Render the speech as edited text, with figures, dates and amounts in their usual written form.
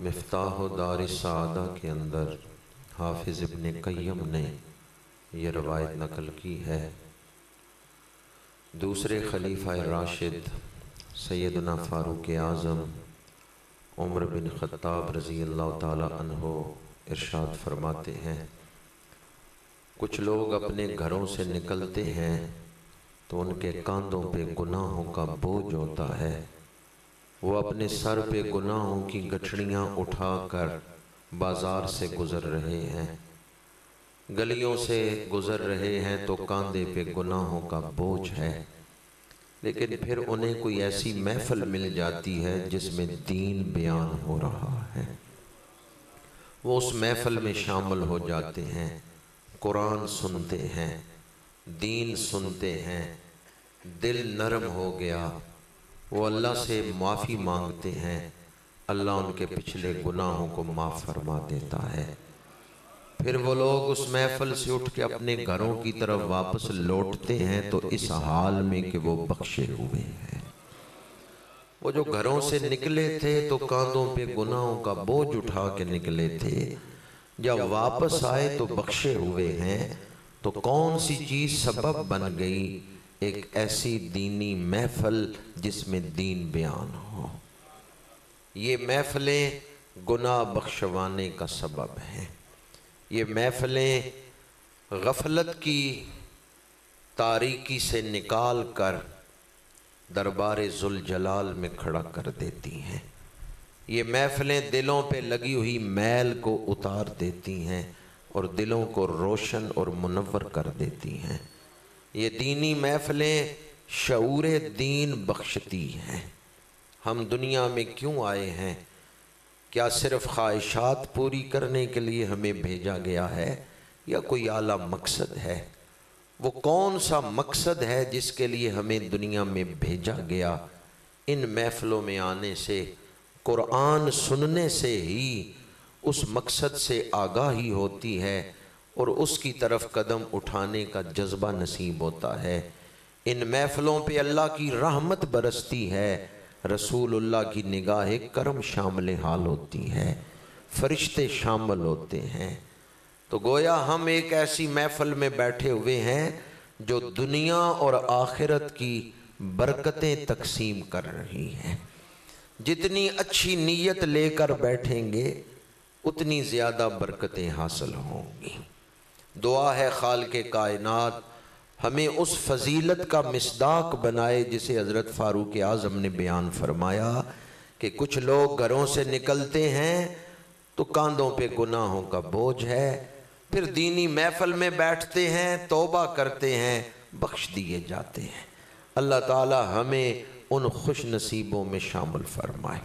مفتاح دار سعادہ کے اندر حافظ ابن قیم نے یہ روایت نقل کی ہے۔ دوسرے خلیفہ راشد سیدنا فاروق اعظم عمر بن خطاب رضی اللہ تعالی عنہ ارشاد فرماتے ہیں، کچھ لوگ اپنے گھروں سے نکلتے ہیں تو ان کے کاندھوں پہ گناہوں کا بوجھ ہوتا ہے، وہ اپنے سر پہ گناہوں کی گٹھڑیاں اٹھا کر بازار سے گزر رہے ہیں، گلیوں سے گزر رہے ہیں تو کاندھے پہ گناہوں کا بوجھ ہے، لیکن پھر انہیں کوئی ایسی محفل مل جاتی ہے جس میں دین بیان ہو رہا ہے، وہ اس محفل میں شامل ہو جاتے ہیں، قرآن سنتے ہیں، دین سنتے ہیں، دل نرم ہو گیا، وہ اللہ سے معافی مانگتے ہیں، اللہ ان کے پچھلے گناہوں کو معاف فرما دیتا ہے، پھر وہ لوگ اس محفل سے اٹھ کے اپنے گھروں کی طرف واپس لوٹتے ہیں تو اس حال میں کہ وہ بخشے ہوئے ہیں۔ وہ جو گھروں سے نکلے تھے تو کاندھوں پہ گناہوں کا بوجھ اٹھا کے نکلے تھے، جب واپس آئے تو بخشے ہوئے ہیں، تو کون سی چیز سبب بن گئی؟ ایک ایسی دینی محفل جس میں دین بیان ہو۔ یہ محفلیں گناہ بخشوانے کا سبب ہیں، یہ محفلیں غفلت کی تاریکی سے نکال کر دربار ذوالجلال میں کھڑا کر دیتی ہیں، یہ محفلیں دلوں پہ لگی ہوئی میل کو اتار دیتی ہیں اور دلوں کو روشن اور منور کر دیتی ہیں، یہ دینی محفلیں شعور دین بخشتی ہیں۔ ہم دنیا میں کیوں آئے ہیں؟ کیا صرف خواہشات پوری کرنے کے لیے ہمیں بھیجا گیا ہے یا کوئی اعلیٰ مقصد ہے؟ وہ کون سا مقصد ہے جس کے لیے ہمیں دنیا میں بھیجا گیا؟ ان محفلوں میں آنے سے، قرآن سننے سے ہی اس مقصد سے آگاہی ہوتی ہے اور اس کی طرف قدم اٹھانے کا جذبہ نصیب ہوتا ہے۔ ان محفلوں پہ اللہ کی رحمت برستی ہے، رسول اللہ کی نگاہ کرم شامل حال ہوتی ہے، فرشتے شامل ہوتے ہیں، تو گویا ہم ایک ایسی محفل میں بیٹھے ہوئے ہیں جو دنیا اور آخرت کی برکتیں تقسیم کر رہی ہیں۔ جتنی اچھی نیت لے کر بیٹھیں گے اتنی زیادہ برکتیں حاصل ہوں گی۔ دعا ہے خالق کائنات ہمیں اس فضیلت کا مصداق بنائے جسے حضرت فاروق اعظم نے بیان فرمایا کہ کچھ لوگ گھروں سے نکلتے ہیں تو کاندھوں پہ گناہوں کا بوجھ ہے، پھر دینی محفل میں بیٹھتے ہیں، توبہ کرتے ہیں، بخش دیے جاتے ہیں۔ اللہ تعالی ہمیں ان خوش نصیبوں میں شامل فرمائے۔